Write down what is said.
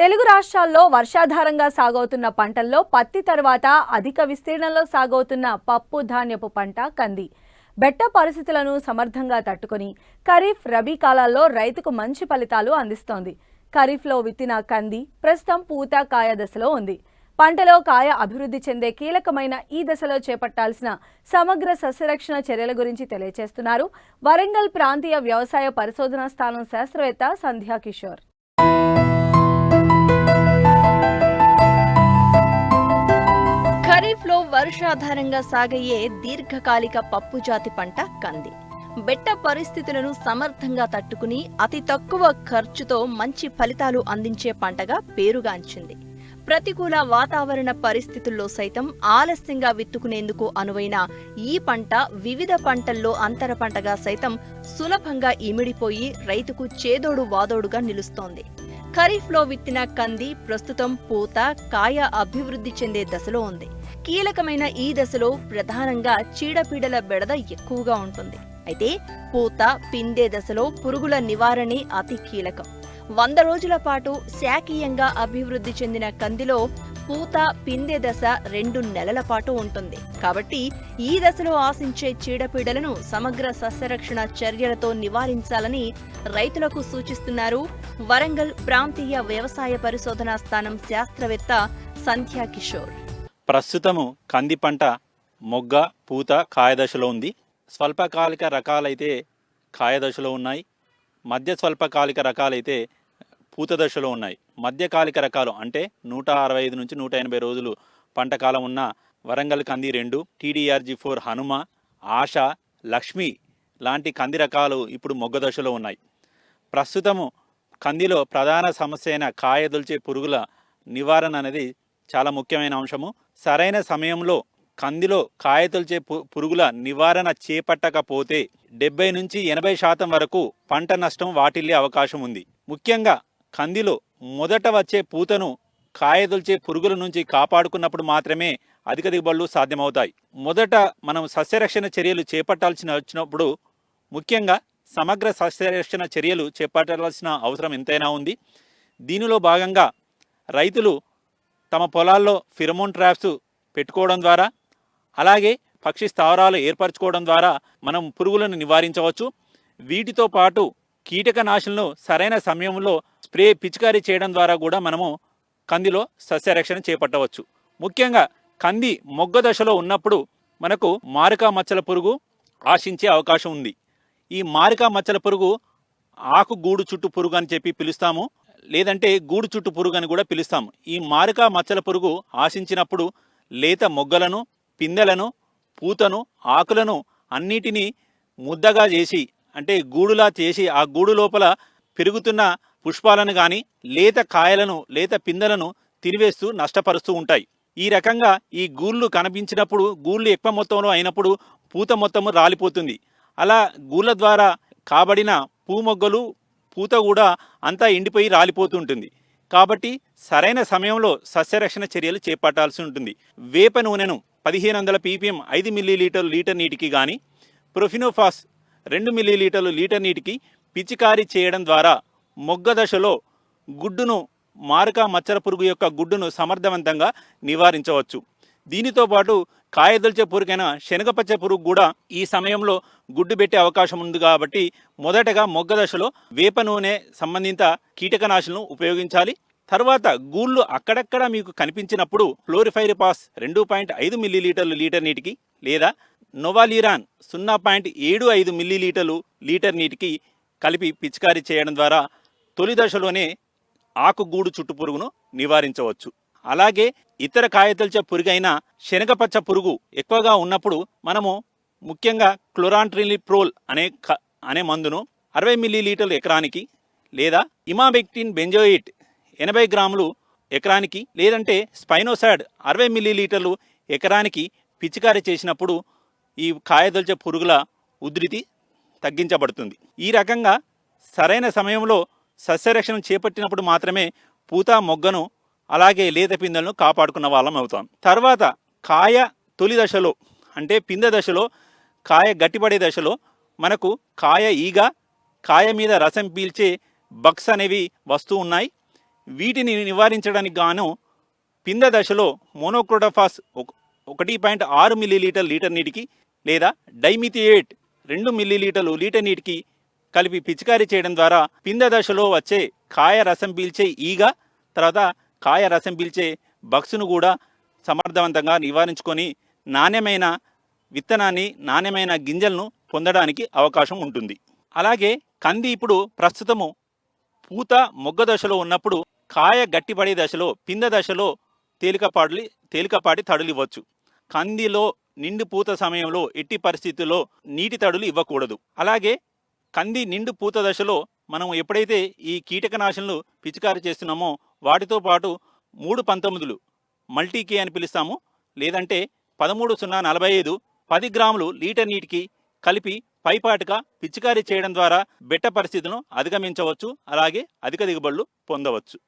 తెలుగు రాష్ట్రాల్లో వర్షాధారంగా సాగవుతున్న పంటల్లో పత్తి తర్వాత అధిక విస్తీర్ణంలో సాగవుతున్న పప్పు ధాన్యపు పంట కంది. బెట్ట పరిస్థితులను సమర్థంగా తట్టుకొని ఖరీఫ్ రబీ కాలాల్లో రైతుకు మంచి ఫలితాలు అందిస్తోంది. ఖరీఫ్లో విత్తిన కంది ప్రస్తుతం పూత కాయ దశలో ఉంది. పంటలో కాయ అభివృద్ధి చెందే కీలకమైన ఈ దశలో చేపట్టాల్సిన సమగ్ర సస్యరక్షణ చర్యల గురించి తెలియజేస్తున్నారు వరంగల్ ప్రాంతీయ వ్యవసాయ పరిశోధనా స్థానం శాస్త్రవేత్త సంధ్యా కిషోర్. ఖరీఫ్లో వర్షాధారంగా సాగయ్యే దీర్ఘకాలిక పప్పు జాతి పంట కంది. బెట్ట పరిస్థితులను సమర్థంగా తట్టుకుని అతి తక్కువ ఖర్చుతో మంచి ఫలితాలు అందించే పంటగా పేరుగాంచింది. ప్రతికూల వాతావరణ పరిస్థితుల్లో సైతం ఆలస్యంగా విత్తుకునేందుకు అనువైన ఈ పంట వివిధ పంటల్లో అంతర పంటగా సైతం సులభంగా ఇమిడిపోయి రైతుకు చేదోడు వాదోడుగా నిలుస్తోంది. ఖరీఫ్లో విత్తిన కంది ప్రస్తుతం పూత కాయ అభివృద్ధి చెందే దశలో ఉంది. కీలకమైన ఈ దశలో ప్రధానంగా చీడపీడల బెడద ఎక్కువగా ఉంటుంది. అయితే పూత పిందే దశలో పురుగుల నివారణే అతి కీలకం. 100 రోజుల పాటు శాఖీయంగా అభివృద్ధి చెందిన కందిలో పూత పిందే దశ 2 నెలల పాటు ఉంటుంది. కాబట్టి ఈ దశలో ఆశించే చీడపీడలను సమగ్ర సస్యరక్షణ చర్యలతో నివారించాలని రైతులకు సూచిస్తున్నారు వరంగల్ ప్రాంతీయ వ్యవసాయ పరిశోధనా స్థానం శాస్త్రవేత్త సంధ్యా కిషోర్. ప్రస్తుతము కంది పంట మొగ్గ పూత కాయ దశలో ఉంది. స్వల్పకాలిక రకాలైతే కాయ దశలో ఉన్నాయి. మధ్య స్వల్పకాలిక రకాలైతే పూత దశలో ఉన్నాయి. మధ్యకాలిక రకాలు అంటే 165 నుంచి 180 రోజులు పంట కాలం ఉన్న వరంగల్ కంది 2, TDRG4 హనుమ, ఆశ, లక్ష్మి లాంటి కంది రకాలు ఇప్పుడు మొగ్గ దశలో ఉన్నాయి. ప్రస్తుతము కందిలో ప్రధాన సమస్య అయిన కాయదొల్చే పురుగుల నివారణ అనేది చాలా ముఖ్యమైన అంశము. సరైన సమయంలో కందిలో కాయతొల్చే పురుగుల నివారణ చేపట్టకపోతే 70 నుంచి 80% వరకు పంట నష్టం వాటిల్లే అవకాశం ఉంది. ముఖ్యంగా కందిలో మొదట వచ్చే పూతను కాయదొల్చే పురుగుల నుంచి కాపాడుకున్నప్పుడు మాత్రమే అధిక దిగుబడులు సాధ్యమవుతాయి. మొదట మనం సస్యరక్షణ చర్యలు వచ్చినప్పుడు ముఖ్యంగా సమగ్ర సస్యరక్షణ చర్యలు చేపట్టాల్సిన అవసరం ఎంతైనా ఉంది. దీనిలో భాగంగా రైతులు తమ పొలాల్లో ఫిరమోన్ ట్రాప్స్ పెట్టుకోవడం ద్వారా అలాగే పక్షి స్థావరాలు ఏర్పరచుకోవడం ద్వారా మనం పురుగులను నివారించవచ్చు. వీటితో పాటు కీటకనాశులను సరైన సమయంలో స్ప్రే పిచికారీ చేయడం ద్వారా కూడా మనము కందిలో సస్యరక్షణ చేపట్టవచ్చు. ముఖ్యంగా కంది మొగ్గ దశలో ఉన్నప్పుడు మనకు మారకా మచ్చల పురుగు ఆశించే అవకాశం ఉంది. ఈ మారకా మచ్చల పురుగు ఆకు గూడు చుట్టు పురుగు అని చెప్పి పిలుస్తాము, లేదంటే గూడు చుట్టు పురుగు అని కూడా పిలుస్తాము. ఈ మారకా మచ్చల పురుగు ఆశించినప్పుడు లేత మొగ్గలను, పిందెలను, పూతను, ఆకులను అన్నిటినీ ముద్దగా చేసి అంటే గూడులా చేసి ఆ గూడు లోపల పెరుగుతున్న పుష్పాలను కానీ లేత కాయలను లేత పిందెలను తినివేస్తూ నష్టపరుస్తూ ఉంటాయి. ఈ రకంగా ఈ గూళ్ళు కనిపించినప్పుడు గూళ్ళు ఎక్కువ మొత్తంలో అయినప్పుడు పూత మొత్తము రాలిపోతుంది. అలా గూళ్ళ ద్వారా కాబడిన మొగ్గలు పూత కూడా అంతా ఎండిపోయి రాలిపోతుంటుంది. కాబట్టి సరైన సమయంలో సస్యరక్షణ చర్యలు చేపట్టాల్సి ఉంటుంది. వేప నూనెను 1500 ppm 5 మిల్లీలీటర్లు లీటర్ నీటికి కానీ ప్రొఫినోఫాస్ 2 మిల్లీలీటర్లు లీటర్ నీటికి పిచికారీ చేయడం ద్వారా మొగ్గ దశలో గుడ్డును మారకా మచ్చల పురుగు యొక్క గుడ్డును సమర్థవంతంగా నివారించవచ్చు. దీనితో పాటు కాయదొల్చే పురుగైన శనగపచ్చ పురుగు కూడా ఈ సమయంలో గుడ్డు పెట్టే అవకాశం ఉంది. కాబట్టి మొదటగా మొగ్గ దశలో వేప నూనె సంబంధిత కీటకనాశులను ఉపయోగించాలి. తర్వాత గూళ్ళు అక్కడక్కడ మీకు కనిపించినప్పుడు ఫ్లోరిఫైరిపాస్ 2.5 మిల్లీలీటర్లు లీటర్ నీటికి లేదా నోవాలిరాన్ 0.75 మిల్లీలీటర్లు లీటర్ నీటికి కలిపి పిచికారీ చేయడం ద్వారా తొలి దశలోనే ఆకుగూడు చుట్టు పురుగును నివారించవచ్చు. అలాగే ఇతర కాయతొల్చే పురుగైన శనగపచ్చ పురుగు ఎక్కువగా ఉన్నప్పుడు మనము ముఖ్యంగా క్లోరాంట్రినిప్రోల్ అనే మందును 60 మిల్లీలీటర్లు ఎకరానికి లేదా ఇమాబెక్టిన్ బెంజోయిట్ 80 గ్రాములు ఎకరానికి లేదంటే స్పైనోసాడ్ 60 మిల్లీలీటర్లు ఎకరానికి పిచికారీ చేసినప్పుడు ఈ కాయదొల్చే పురుగుల ఉధృతి తగ్గించబడుతుంది. ఈ రకంగా సరైన సమయంలో సస్యరక్షణ చేపట్టినప్పుడు మాత్రమే పూత మొగ్గను అలాగే లేత పిందెలను కాపాడుకున్న వాళ్ళం అవుతాం. తర్వాత కాయ తొలి దశలో అంటే పిందె దశలో కాయ గట్టిపడే దశలో మనకు కాయ ఈగ కాయ మీద రసం పీల్చే బగ్స్ అనేవి వస్తూ ఉన్నాయి. వీటిని నివారించడానికి గాను పింద దశలో మోనోక్రోటోఫాస్ 1.6 మిల్లీలీటర్ లీటర్ నీటికి లేదా డైమిథియేట్ 2 మిల్లీలీటర్లు లీటర్ నీటికి కలిపి పిచికారీ చేయడం ద్వారా పింద దశలో వచ్చే కాయ రసం పీల్చే ఈగ తర్వాత కాయ రసం పీల్చే బగ్స్ను కూడా సమర్థవంతంగా నివారించుకొని నాణ్యమైన విత్తనాన్ని నాణ్యమైన గింజలను పొందడానికి అవకాశం ఉంటుంది. అలాగే కంది ఇప్పుడు ప్రస్తుతము పూత మొగ్గ దశలో ఉన్నప్పుడు కాయ గట్టిపడే దశలో పింద దశలో తేలికపాటి తడులు ఇవ్వచ్చు. కందిలో నిండు పూత సమయంలో ఎట్టి పరిస్థితుల్లో నీటి తడులు ఇవ్వకూడదు. అలాగే కంది నిండు పూత దశలో మనం ఎప్పుడైతే ఈ కీటకనాశనలు పిచికారీ చేస్తున్నామో వాటితో పాటు 319 మల్టీకే అని పిలుస్తాము, లేదంటే 13045 10 గ్రాములు లీటర్ నీటికి కలిపి పైపాటుగా పిచికారీ చేయడం ద్వారా బెట్ట పరిస్థితులను అధిగమించవచ్చు. అలాగే అధిక దిగుబడులు పొందవచ్చు.